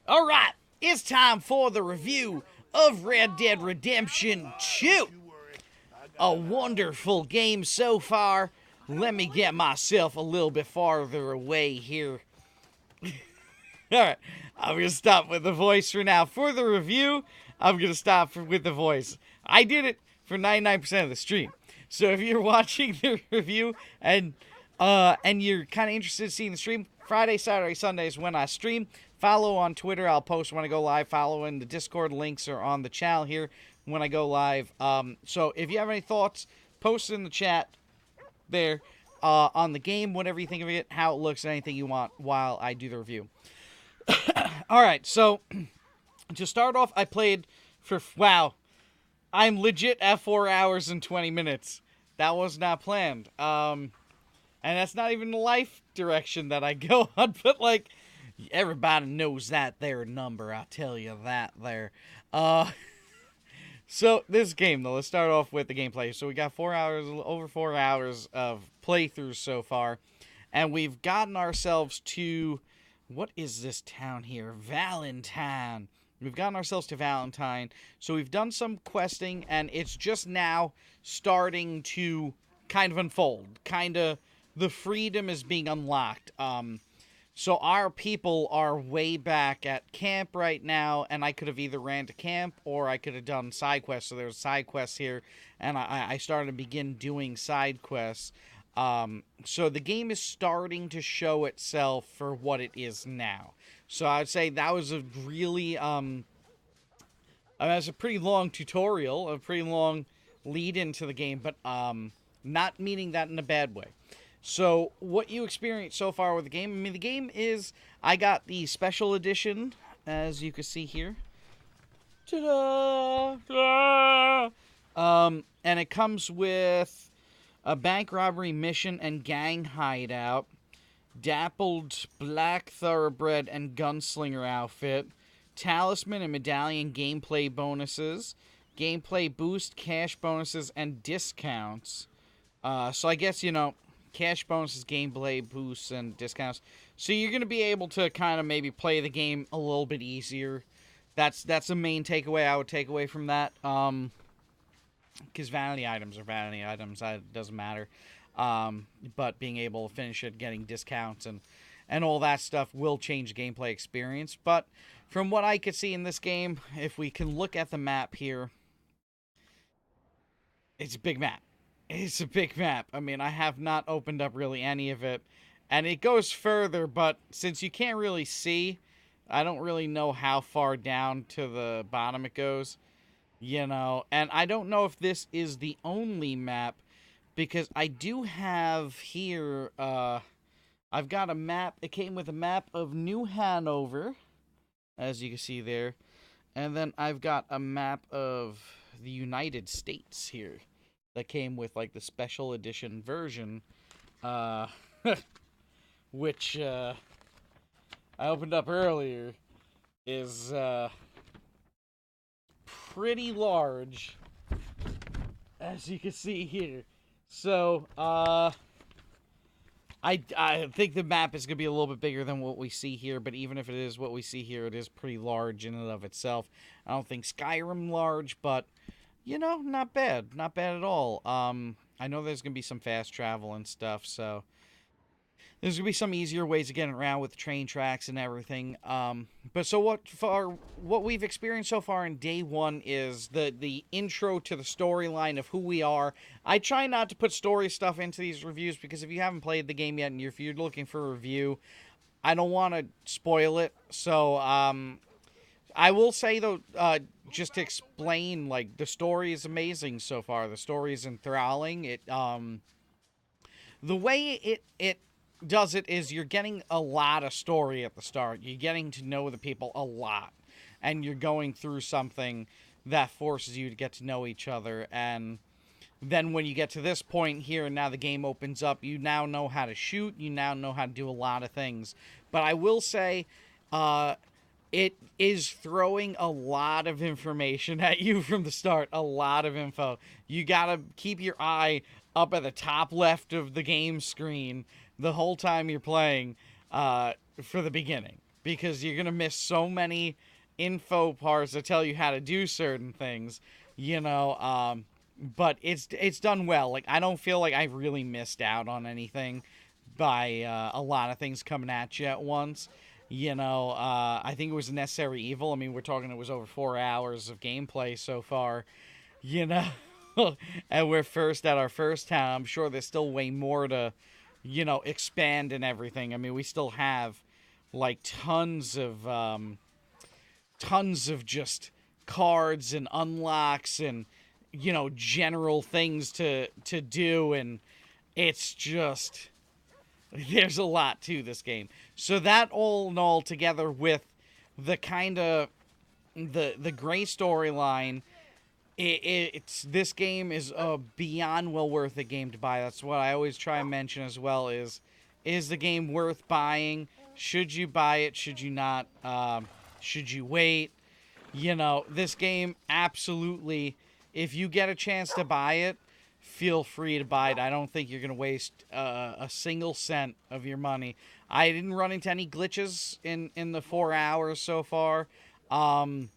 Alright, it's time for the review of Red Dead Redemption 2. A wonderful game so far. Let me get myself a little bit farther away here. Alright, I'm going to stop with the voice for now. For the review, I'm going to stop with the voice. I did it for 99% of the stream. So if you're watching the review and you're kind of interested in seeing the stream, Friday, Saturday, Sunday is when I stream. Follow on Twitter. I'll post when I go live. Follow in the Discord. Links are on the channel here when I go live. So if you have any thoughts, post in the chat there on the game, whatever you think of it, how it looks, anything you want while I do the review. Alright, so to start off, I played for, wow, I'm legit at 4 hours and 20 minutes. That was not planned. And that's not even the life direction that I go on, but like, everybody knows that there number, I'll tell you that there. So this game though, let's start off with the gameplay. So we got 4 hours, over 4 hours of playthroughs so far, and we've gotten ourselves to, what is this town here? Valentine. We've gotten ourselves to Valentine, so we've done some questing, and it's just now starting to kind of unfold. The freedom is being unlocked. So our people are way back at camp right now, and I could have either ran to camp or I could have done side quests. So there's side quests here, and I started to begin doing side quests. So the game is starting to show itself for what it is now. So I'd say that was a really, that's a pretty long tutorial, a pretty long lead into the game, but not meaning that in a bad way. So, what you experienced so far with the game, I mean, the game is, I got the special edition, as you can see here. Ta-da! And it comes with a bank robbery mission and gang hideout, dappled black thoroughbred and gunslinger outfit, talisman and medallion gameplay bonuses, gameplay boost, cash bonuses, and discounts. So I guess, you know, cash bonuses, gameplay boosts, and discounts. So you're going to be able to kind of maybe play the game a little bit easier. That's the main takeaway I would take away from that. Because vanity items are vanity items. It doesn't matter. But being able to finish it, getting discounts, and all that stuff will change the gameplay experience. But from what I could see in this game, if we can look at the map here, it's a big map. It's a big map. I mean, I have not opened up really any of it. And it goes further, but since you can't really see, I don't really know how far down to the bottom it goes. You know, and I don't know if this is the only map, because I do have here, I've got a map. It came with a map of New Hanover, as you can see there. And then I've got a map of the United States here. That came with, like, the special edition version, which, I opened up earlier, is, pretty large, as you can see here. So, I think the map is going to be a little bit bigger than what we see here, but even if it is what we see here, it is pretty large in and of itself. I don't think Skyrim large, but you know, not bad. Not bad at all. I know there's going to be some fast travel and stuff, so there's going to be some easier ways of getting around with the train tracks and everything. But so what we've experienced so far in day one is the intro to the storyline of who we are. I try not to put story stuff into these reviews because if you haven't played the game yet and if you're looking for a review, I don't want to spoil it. So, I will say, though, just to explain, like, the story is amazing so far. The story is enthralling. The way it does it is you're getting a lot of story at the start. You're getting to know the people a lot. And you're going through something that forces you to get to know each other. And then when you get to this point here, and now the game opens up, you now know how to shoot. You now know how to do a lot of things. But I will say, it is throwing a lot of information at you from the start. A lot of info. You gotta keep your eye up at the top left of the game screen the whole time you're playing for the beginning. because you're going to miss so many info parts that tell you how to do certain things, you know, but it's done well. Like, I don't feel like I really missed out on anything by a lot of things coming at you at once. You know, I think it was a necessary evil. I mean, we're talking it was over 4 hours of gameplay so far, you know, and we're first at our first town. I'm sure there's still way more to, you know, expand and everything. I mean, we still have like tons of just cards and unlocks and, you know, general things to do, and it's just, there's a lot to this game. So that all in all, together with the kind of the great storyline, it's this game is beyond well worth a game to buy. That's what I always try and mention as well. Is the game worth buying? Should you buy it? Should you not? Should you wait? You know, this game, absolutely, if you get a chance to buy it, feel free to buy it. I don't think you're going to waste a single cent of your money. I didn't run into any glitches in the 4 hours so far. And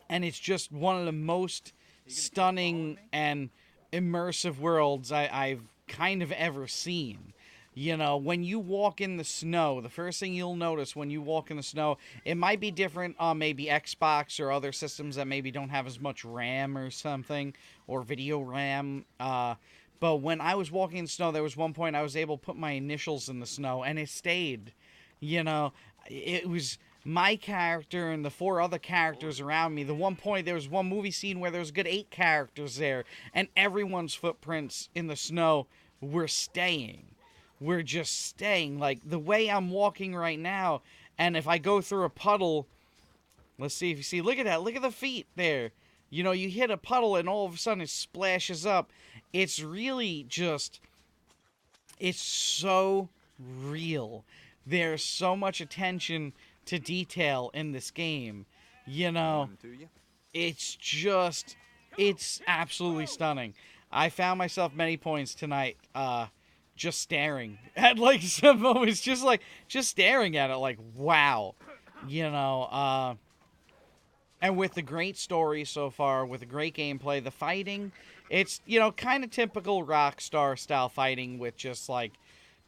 it's just one of the most stunning and immersive worlds I've kind of ever seen. You know, when you walk in the snow, the first thing you'll notice when you walk in the snow, it might be different on maybe Xbox or other systems that maybe don't have as much RAM or something, or video RAM. But when I was walking in the snow, there was one point I was able to put my initials in the snow, and it stayed. You know, it was my character and the 4 other characters around me. The one point, there was one movie scene where there was a good 8 characters there, and everyone's footprints in the snow were staying. We're just staying. Like, the way I'm walking right now, and if I go through a puddle, let's see if you see, look at that, look at the feet there. You know, you hit a puddle and all of a sudden it splashes up. It's really just, it's so real. There's so much attention to detail in this game. You know, it's just, it's absolutely stunning. I found myself many points tonight, just staring at, like, some moments, just staring at it, like, wow, you know, and with the great story so far, with the great gameplay, the fighting, it's, you know, kind of typical Rockstar style fighting with just, like,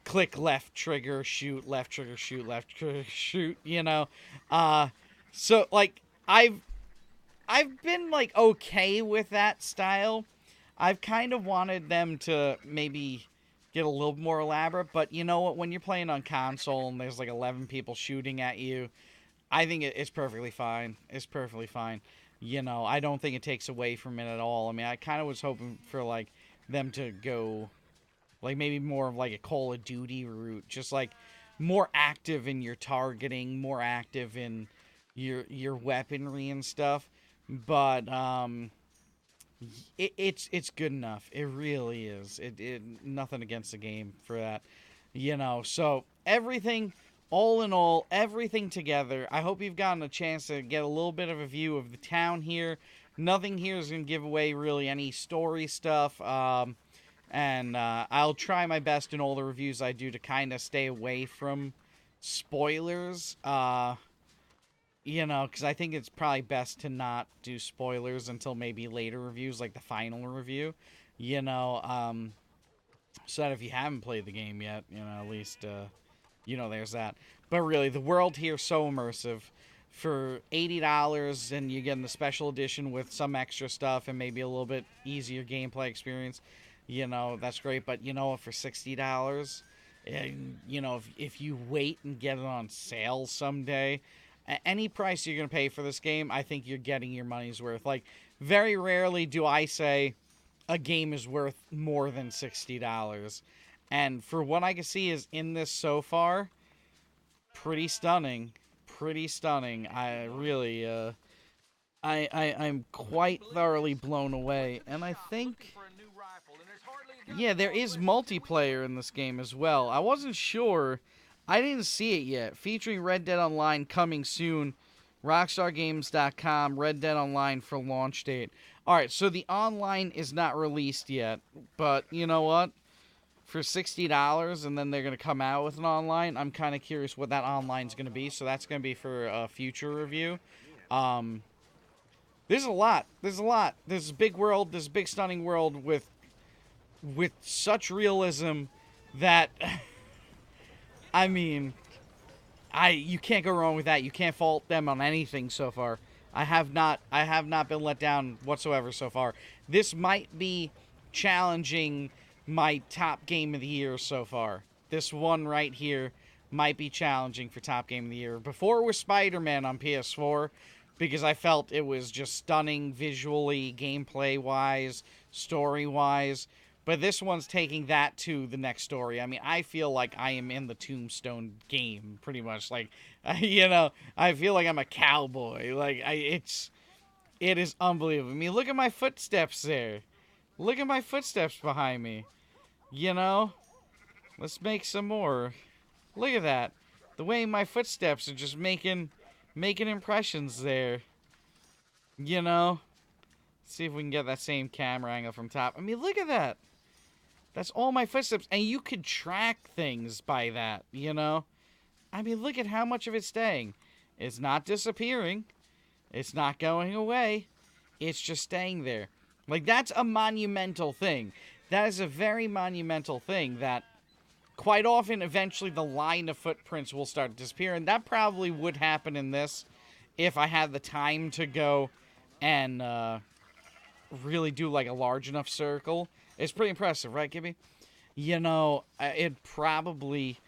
click left trigger, shoot, left trigger, shoot, left trigger, shoot, you know, so, like, I've been, like, okay with that style. I've kind of wanted them to maybe get a little more elaborate, but you know what, when you're playing on console and there's like 11 people shooting at you, I think it's perfectly fine. It's perfectly fine. You know, I don't think it takes away from it at all. I mean, I kind of was hoping for, like, them to go, like, maybe more of like a Call of Duty route, just like more active in your targeting, more active in your weaponry and stuff. But it's good enough. It really is. It nothing against the game for that, you know. So everything, all in all, everything together. I hope you've gotten a chance to get a little bit of a view of the town here. Nothing here is gonna give away really any story stuff. And I'll try my best in all the reviews I do to kind of stay away from spoilers. You know, because I think it's probably best to not do spoilers until maybe later reviews, like the final review, you know, so that if you haven't played the game yet, you know, at least, you know, there's that. But really, the world here is so immersive. For $80, and you're getting the special edition with some extra stuff and maybe a little bit easier gameplay experience, you know, that's great. But, you know, for $60, and, you know, if you wait and get it on sale someday, any price you're going to pay for this game, I think you're getting your money's worth. Like, very rarely do I say a game is worth more than $60. And for what I can see is in this so far, pretty stunning. Pretty stunning. I really, I'm quite thoroughly blown away. And I think, yeah, there is multiplayer in this game as well. I wasn't sure. I didn't see it yet. Featuring Red Dead Online coming soon. RockstarGames.com, Red Dead Online for launch date. Alright, so the online is not released yet. But, you know what? for $60, and then they're going to come out with an online. I'm kind of curious what that online's going to be, so that's going to be for a future review. There's a lot. There's a lot. There's a big world. There's a big, stunning world with such realism that, I mean, you can't go wrong with that. You can't fault them on anything so far. I have not been let down whatsoever so far. This might be challenging my top game of the year so far. This one right here might be challenging for top game of the year. Before it was Spider-Man on PS4, because I felt it was just stunning visually, gameplay-wise, story-wise. But this one's taking that to the next story. I mean, I feel like I am in the Tombstone game, pretty much. Like, you know, I feel like I'm a cowboy. Like, it is unbelievable. I mean, look at my footsteps there. Look at my footsteps behind me. You know? Let's make some more. Look at that. The way my footsteps are just making impressions there. You know? Let's see if we can get that same camera angle from top. I mean, look at that. That's all my footsteps. And you could track things by that, you know? I mean, look at how much of it's staying. It's not disappearing. It's not going away. It's just staying there. Like, that's a monumental thing. That is a very monumental thing that quite often, eventually, the line of footprints will start to disappear. And that probably would happen in this if I had the time to go and really do, like, a large enough circle. It's pretty impressive, right, Gibby? You know, it'd probably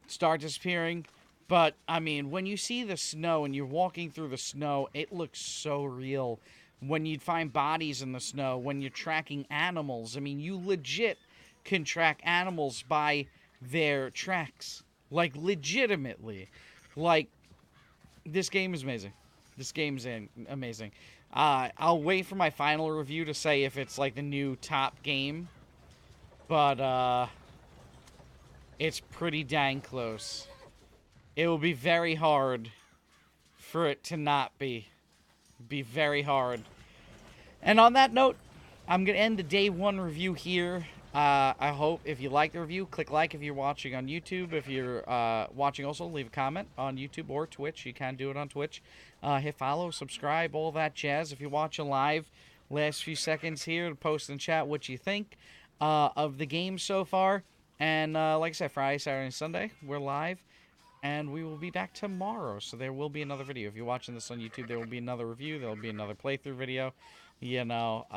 start disappearing. But, I mean, when you see the snow and you're walking through the snow, it looks so real. When you'd find bodies in the snow, when you're tracking animals, I mean, you legit can track animals by their tracks. Like, legitimately. Like, this game is amazing. This game's amazing. I'll wait for my final review to say if it's, like, the new top game. But, it's pretty dang close. It will be very hard for it to not be. Be very hard. And on that note, I'm going to end the day one review here. I hope if you like the review, click like if you're watching on YouTube. If you're watching also, leave a comment on YouTube or Twitch. You can do it on Twitch. Hit follow, subscribe, all that jazz. If you're watching live, last few seconds here to post in chat what you think of the game so far. And like I said, Friday, Saturday, and Sunday, we're live. And we will be back tomorrow, so there will be another video. If you're watching this on YouTube, there will be another review. There will be another playthrough video, you know,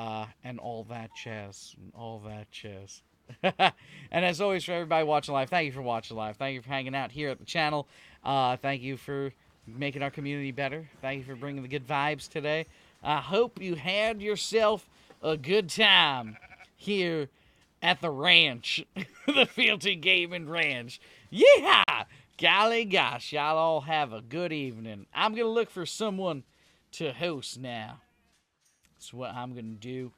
and all that jazz. All that jazz. And as always, for everybody watching live, thank you for watching live. Thank you for hanging out here at the channel. Thank you for making our community better. Thank you for bringing the good vibes today. I hope you had yourself a good time here at the ranch, the Fealty Gaming Ranch. Yeah! Golly gosh, y'all all have a good evening. I'm going to look for someone to host now. That's what I'm going to do.